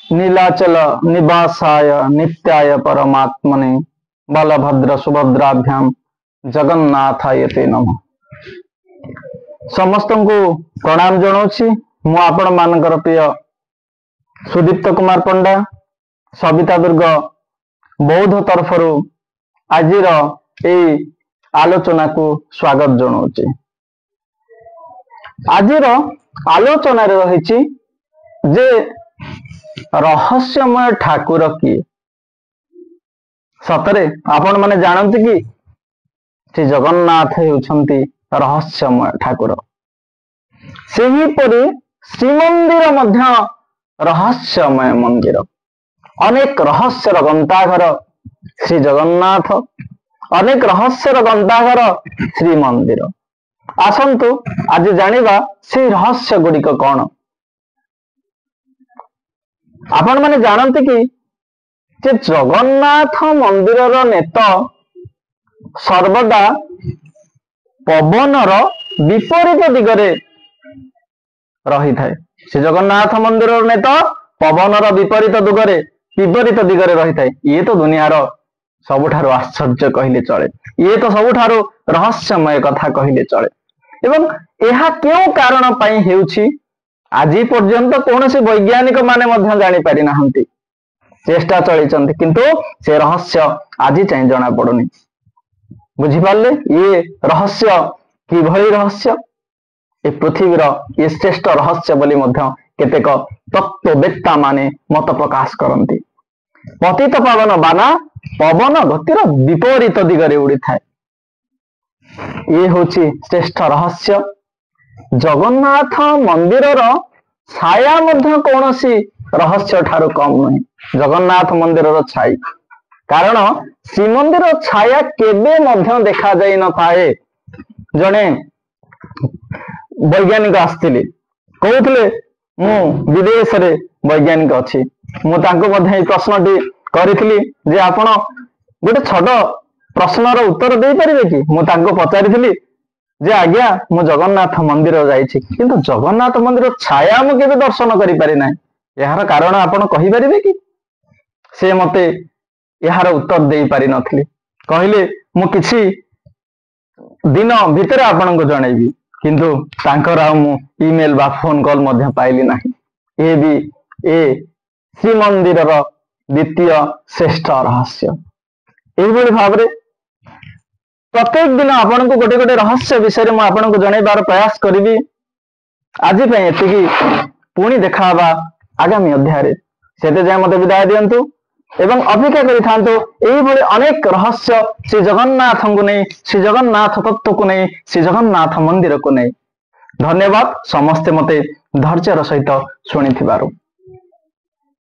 नीलाचल निवासाय नित्याय परमात्मने बलभद्र सुभद्राभ्याम जगन्नाथाय ते नमः। समस्त को प्रणाम जनाऊँ। मु आपण मानकर प्रिय सुदीप्त कुमार पंडा सविता दुर्ग बौद्ध तरफर आज आलोचना को स्वागत जनाऊँ। आज आलोचना रही जे रहस्यमय ठाकुर किए। सतरे आपण माने जानते कि श्री जगन्नाथ होउछंती रहस्यमय ठाकुर। सेहीपरि श्रीमंदिर मध्य रहस्यमय मंदिर। अनेक रहस्यर गंताघर श्री जगन्नाथ, अनेक रहस्यर गंताघर श्री मंदिर। आसंतु आज जानिबा से रहस्य गुड़िक कौन। आपण माने जानते कि जे जगन्नाथ मंदिर नेत सर्वदा पवनर विपरीत दिगरे रही थाए। से जगन्नाथ मंदिर नेत पवनर विपरीत दिगरे रही थाए। ये तो दुनियार सबुठारु आश्चर्य कहले चले। ये तो सबुठारु रहस्यमय कथा कहले चले। एवं यह क्यों कारण पाई हेउछि आज पर्यंत कौन से वैज्ञानिक माने मध्य जानी पारि नाहंती। चेष्टा चली किंतु से रहस्य आज चाहे जना पड़ुनी। बुझिपारे ये रहस्य कि भली रहस्य ए पृथ्वीर ये श्रेष्ठ रहस्य बोली मध्य केतेक तत्ववेत्ता माने मत प्रकाश करती। पतित पावन बाना पवन गतिर विपरीत दिगरे उड़ी थाए। ये होची श्रेष्ठ रहस्य। जगन्नाथ मंदिरर छाया मध्य कौनसी रहस्य ठारू कम नहीं। जगन्नाथ मंदिरर छाई कारण श्रीमंदिर छाया केबे मध्य देखा जाई न थाए। जने वैज्ञानिक आस्थिले कहूले मु विदेश रे वैज्ञानिक अच्छी। मु तांको मध्य प्रश्नटी करिथिली जे आपण गोटे छोट प्रश्नर उत्तर दे परिबे कि। मु तांको पचारिथिली जे आज्ञा मु जगन्नाथ मंदिर जाइछि किंतु जगन्नाथ मंदिर छाया मु केबे दर्शन करि पारि नै। यार कारण आपण कहि परिबे कि। से मते यार उत्तर दे पारि नथिले। कहिले मु किछि दिन भितर आपण को जणैबी किंतु तांकर आ मु ईमेल बा फोन कॉल मध्य पाइली नाही। ए भी ए श्री मंदिरर द्वितीय श्रेष्ठ रहस्य। एही भाव रे प्रत्येक दिन आपण को गोटे गोटे रहस्य विषय में आपण को जनइबार प्रयास करी। आज एति पुणी देखा आगामी अध्याय से जाए मत विदाय दिंतु एवं अपेक्षा करी अनेक रहस्य श्री जगन्नाथ को नहीं, श्री जगन्नाथ तत्व को नहीं, श्री जगन्नाथ मंदिर को नहीं। धन्यवाद समस्ते मते धैर्यर सहित शुणी।